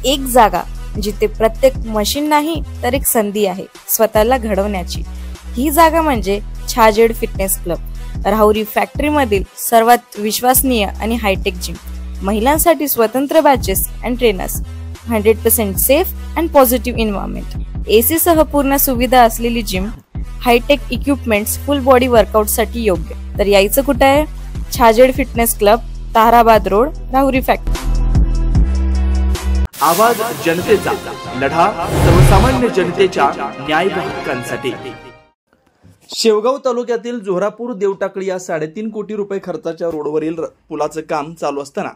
एक जागा जिथे प्रत्येक मशीन नाही तर एक संधी आहे स्वतःला घडवण्याची। ही जागा म्हणजे Chhajed fitness club, Rahuri factory मधील सर्वात विश्वसनीय आणि हायटेक जिम। महिलांसाठी स्वतंत्र batches and trainers, 100% safe and positive environment, AC सह पूर्ण सुविधा असलेली gym, high tech equipments, full body workout साठी योग्य। तर यायचं कुठे आहे? Chhajed fitness club, Tarabad road, Rahuri factory. आवाज जनतेचा, लढा सर्वसामान्य जनतेच्या न्याय व हक्कांसाठी। शेवगाव तालुक्यातील जोहरापूर देवटाकळी या 3.5 कोटी रुपये खर्चाच्या रोडवरील पुलाचं काम चालू असताना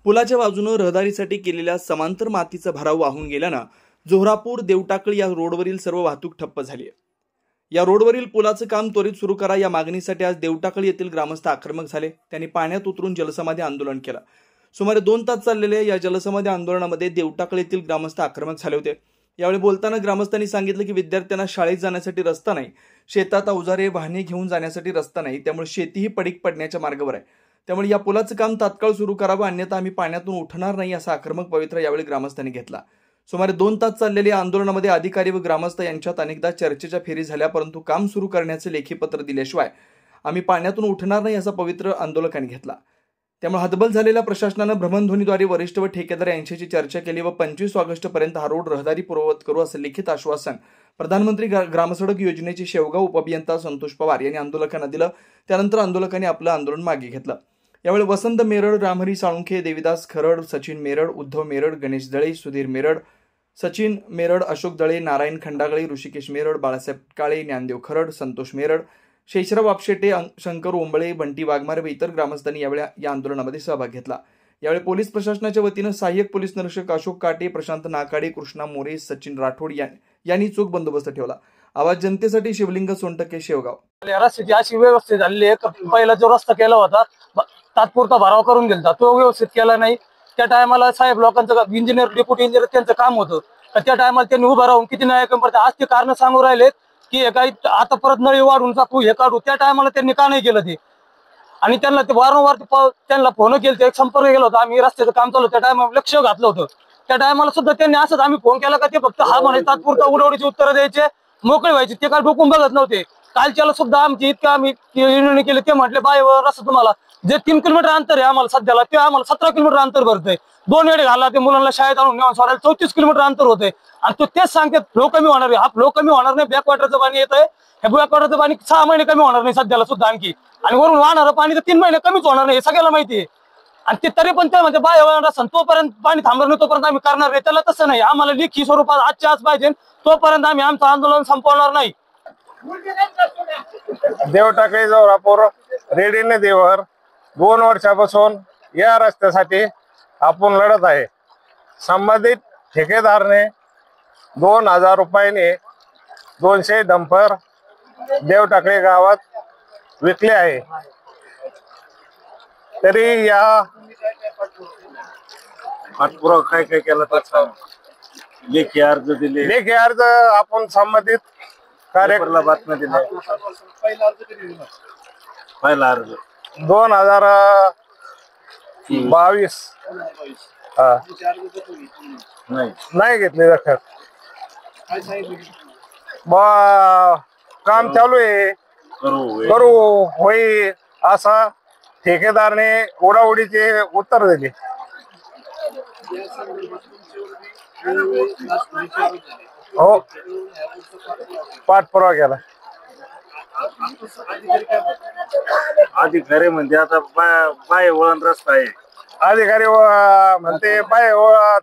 पुलाच्या बाजूने रहदारीसाठी केलेल्या समांतर मातीचा भराव वाहून गेल्यानं जोहरापूर देवटाकळी या रोडवरील सर्व वाहतूक ठप्प झाली आहे। या रोडवरील पुलाचं काम त्वरित सुरू करा या मागणीसाठी आज देवटाकळी येथील ग्रामस्थ आक्रमक झाले। त्यांनी पाण्यात उतरून जलसमाधी आंदोलन केलं। सुमारे 2 तास चाललेल्या या जलसमाधी आंदोलनामध्ये देवटाकळी येथील ग्रामस्थ आक्रमक झाले होते। यावेळी बोलताना ग्रामस्थांनी सांगितलं की विद्यार्थ्यांना शाळेत जाण्यासाठी रस्ता नाही, शेतात अवजारे वाहने घेऊन जाण्यासाठी रस्ता नाही, त्यामुळे शेतीही पडीक पडण्याच्या मार्गावर आहे। त्यामुळे या पुलाचं काम तात्काळ सुरू करावं, अन्यथा आम्ही पाण्यातून उठणार नाही असा आक्रमक पवित्रा यावेळी ग्रामस्थांनी घेतला। सुमारे 2 तास चाललेल्या आंदोलनामध्ये अधिकारी व ग्रामस्थ यांच्यात अनेकदा चर्चेच्या फेरी झाल्या, परंतु काम सुरू करण्याचे लेखी पत्र दिल्याशिवाय आम्ही पाण्यातून उठणार नाही असा पवित्र आंदोलकांनी घेतला। त्यामुळे हतबल झालेल्या प्रशासनानं भ्रमणध्वनीद्वारे वरिष्ठ व ठेकेदार यांच्याशी चर्चा केली व 25 ऑगस्ट पर्यंत हा रोड रहदारी पूर्ववत करू असं लिखित आश्वासन प्रधानमंत्री ग्रामसडक योजनेचे शेवगाव उपअभियंता संतोष पवार यांनी आंदोलकांना दिलं। त्यानंतर आंदोलकांनी आपलं आंदोलन मागे घेतलं। यावेळी वसंत मेरड, रामहरी साळुंखे, देविदास खरड, सचिन मेरड, उद्धव मेरड, गणेश दळे, सुधीर मेरड, सचिन मेरड, अशोक दळे, नारायण खंडागळे, ऋषिकेश मेरड, बाळासाहेब काळे, ज्ञानदेव खरड, संतोष मेरड, शेषराव वापशेटे, शंकर ओंबळे, बंटी वाघमारे व इतर ग्रामस्थांनी यावेळी या आंदोलनामध्ये सहभाग घेतला। यावेळी पोलीस प्रशासनाच्या वतीनं सहाय्यक पोलीस निरीक्षक अशोक काटे, प्रशांत नाकाडे, कृष्णा मोरे, सचिन राठोड यांनी चोख बंदोबस्त ठेवला। आवाज जनतेसाठी शिवलिंग सोनटके, शेवगाव। रस्त्याची अशी व्यवस्थित झालेली आहे, पहिला जो रस्ता केला होता तात्पुरता भराव करून दिला, तो व्यवस्थित केला नाही। त्या टायमाला साहेब लोकांचं इंजिनियर, डेप्युटी इंजिनियर त्यांचं काम होतं, तर त्या टायमाला त्यांनी उभं राहून किती न्याय करतात। आज ते कारण सांगू राहिलेत की काही आता परत नळी वाढून टाकू, हे काढू, त्या टायमाला त्यांनी का नाही केलं ते? आणि त्यांना ते वारंवार त्यांना फोन केले, एक संपर्क केला होता, आम्ही रस्त्याचं काम चालू त्या टायमाला लक्ष घातलं होतं। त्या टायमाला सुद्धा त्यांनी असंच आम्ही फोन केला का ते फक्त हा म्हणे तात्पुरता उडवडीची उत्तरं द्यायचे, मोकळे व्हायचे, ते काय डोकून बघत नव्हते। कालच्याला सुद्धा आमची इतकं आम्ही निर्णय केले, ते म्हटले बाय रस्ता तुम्हाला जे 3 किलोमीटर अंतर आहे आम्हाला सध्याला, ते आम्हाला 17 किलोमीटर अंतर भरतंय। 2 वेळे घाला ते मुलांना शाळेत आणून नेऊन सोडायला 34 किलोमीटर अंतर होते। आणि तो तेच सांगतात फ्लो कमी होणार आहे, हा फ्लो कमी होणार नाही, बॅकवॉटरचं पाणी येतंय, हे बॅकवॉटरचं पाणी 6 महिने कमी होणार नाही सध्याला सुद्धा आणखी, आणि वरून वाहणारं पाणी तर 3 महिने कमीच होणार नाही, हे सगळ्याला माहिती आहे। आणि ते तरी पण ते म्हणजे बाय तोपर्यंत पाणी थांबणार नाही, तोपर्यंत आम्ही करणार नाही। त्याला तसं नाही, आम्हाला लेखी स्वरूपात आजच्या आज पाहिजे, तोपर्यंत आम्ही आमचं आंदोलन संपवणार नाही। देवटाकळी जोहरापूर रेडीने देवर 2 वर्षापासून या रस्त्यासाठी आपण लढत आहे। संबंधित ठेकेदारने 2000 रुपयाने 200 डंपर देवटाकळी गावात विकले आहे, तरी या पाठपुरावा काय केला तर लेखी अर्ज दिले, लेखी अर्ज आपण संबंधित कार्यक्रमाला बातम्या दिल्या। पहिला अर्ज 2022 नाही घेतली दखल। काम चालू आहे, करू होई असा ठेकेदारने उडाउडीचे उत्तर दिले। हो, पाठपुरावा केला। अधिकारी म्हणजे आता बाय वळण रस्ता आहे, अधिकारी म्हणते बाय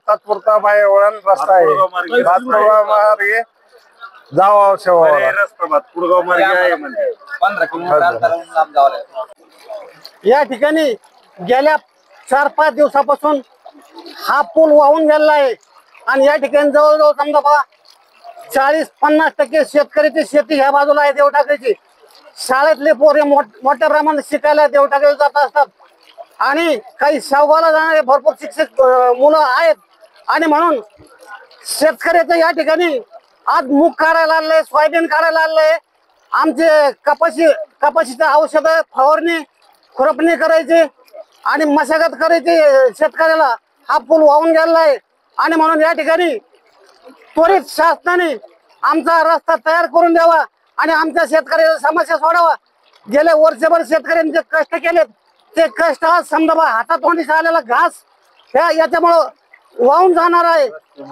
तात्पुरता बाय वळण रस्ता आहे, भातपुरगाव मार्गे जावा शेवा रस्ता भातपुरगाव मार्गे आहे म्हणजे 15 किलोमीटर। या ठिकाणी गेल्या 4-5 दिवसापासून हा पूल वाहून गेलेला आहे आणि या ठिकाणी जवळजवळ समजा बघा 40-50% शेतकऱ्याची शेती ह्या बाजूला आहे देवटाकळीची। शाळेतले पोरे मोठ्या प्रमाणात शिकायला देवटाकळी जात असतात आणि काही शेवगावला जाणारे भरपूर शिक्षक मुलं आहेत, आणि म्हणून शेतकऱ्याचं या ठिकाणी आज मूग काढायला लागले, सोयाबीन काढायला लागले, आमचे कपाशीच्या औषधं फवारणी खुरपणी करायची आणि मशागत करायची शेतकऱ्याला। हा पूल वाहून गेलेला आहे आणि म्हणून या ठिकाणी त्वरित शासनाने आमचा रस्ता तयार करून द्यावा आणि आमच्या शेतकऱ्याच्या समस्या सोडावा. गेले वर्षभर शेतकऱ्यांनी जे कष्ट केलेत ते कष्ट आज समजा हातातोंडी आलेला घास याच्यामुळं वाहून जाणार आहे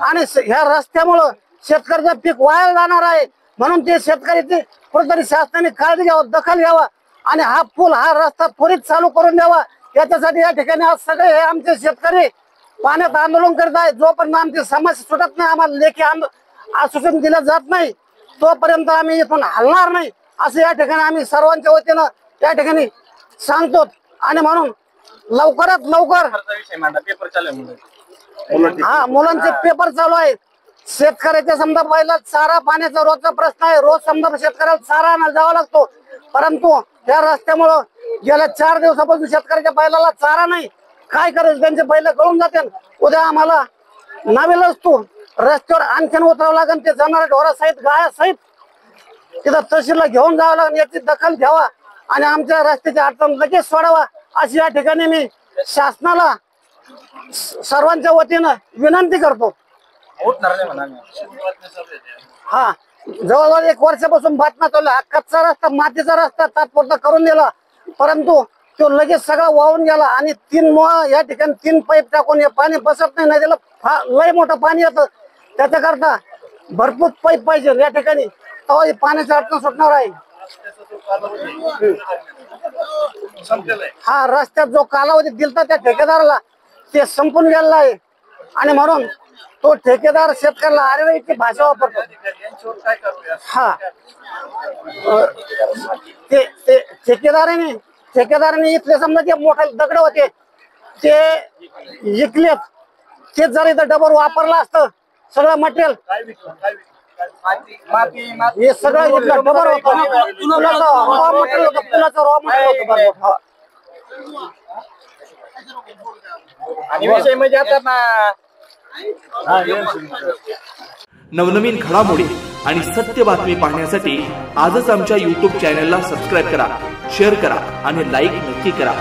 आणि ह्या रस्त्यामुळं शेतकऱ्याचं पीक वाया जाणार आहे. म्हणून ते शेतकऱ्याची कुठेतरी शासनाने काळजी घ्यावं, दखल घ्यावा आणि हा पूल हा रस्ता त्वरित चालू करून द्यावा. याच्यासाठी या ठिकाणी आज सगळे हे आमचे शेतकरी पाण्यात आंदोलन करत आहे. जोपर्यंत आमची समस्या सुटत नाही, आम्हाला लेखी आश्वासन दिलं जात नाही, तोपर्यंत आम्ही इथून हलणार नाही असं या ठिकाणी आम्ही सर्वांच्या वतीनं या ठिकाणी सांगतो. आणि म्हणून लवकरात लवकर मुलांचे पेपर चालू आहेत. शेतकऱ्याच्या समजा पहिला चारा पाण्याचा रोजचा प्रश्न आहे. रोज समजा शेतकऱ्याला चारा आणायला जावा लागतो, परंतु या रस्त्यामुळं गेल्या 4 दिवसापासून शेतकऱ्याच्या बैलाला चारा नाही. काय करायचं, त्यांचे बैल गळून जाते. उद्या आम्हाला नावेल असतो रस्त्यावर आणखीन उतरावं लागेल, ते जनावर ढोरा सहित गाया सहित तिथं तहसीलला घेऊन जावं लागेल. याची दखल घ्यावा आणि आमच्या रस्त्याची अडचण लगेच सोडावा अशी या ठिकाणी मी शासनाला सर्वांच्या वतीनं विनंती करतो. हा जवळजवळ 1 वर्षापासून बातम्या चालू आहे. कच्चा रस्ता मातीचा रस्ता तात्पुरता करून दिला, परंतु तो लगेच सगळा वाहून गेला आणि 3 या ठिकाणी 3 पाईप टाकून हे पाणी बसत नाही. नदीला लय मोठं पाणी येतं, त्याच्याकरता भरपूर पाईप पाहिजे या ठिकाणी, तेव्हा पाण्याची अडचण सुटणार आहे. हा रस्त्यात जो कालावधी दिलता त्या ठेकेदाराला ते संपून गेलेला आहे आणि म्हणून तो ठेकेदार शेतकऱ्याला आरेची भाषा वापरतो. हा ते ठेकेदाराने इथले समजा जे मोठे दगड होते ते विकलेत. ते जर इथं डबर वापरलं असतं सगळं मटेरियल हे सगळं इथलं डबर होतं, रॉ मटेरियल होतं, पुलाचं रॉ मटेरियल होतं. आणि विषय म्हणजे आता नवनवीन घडामोडी आणि सत्य बातमी पाहण्यासाठी आजच आमच्या YouTube चॅनलला सबस्क्राईब करा, शेअर करा आणि लाईक नक्की करा.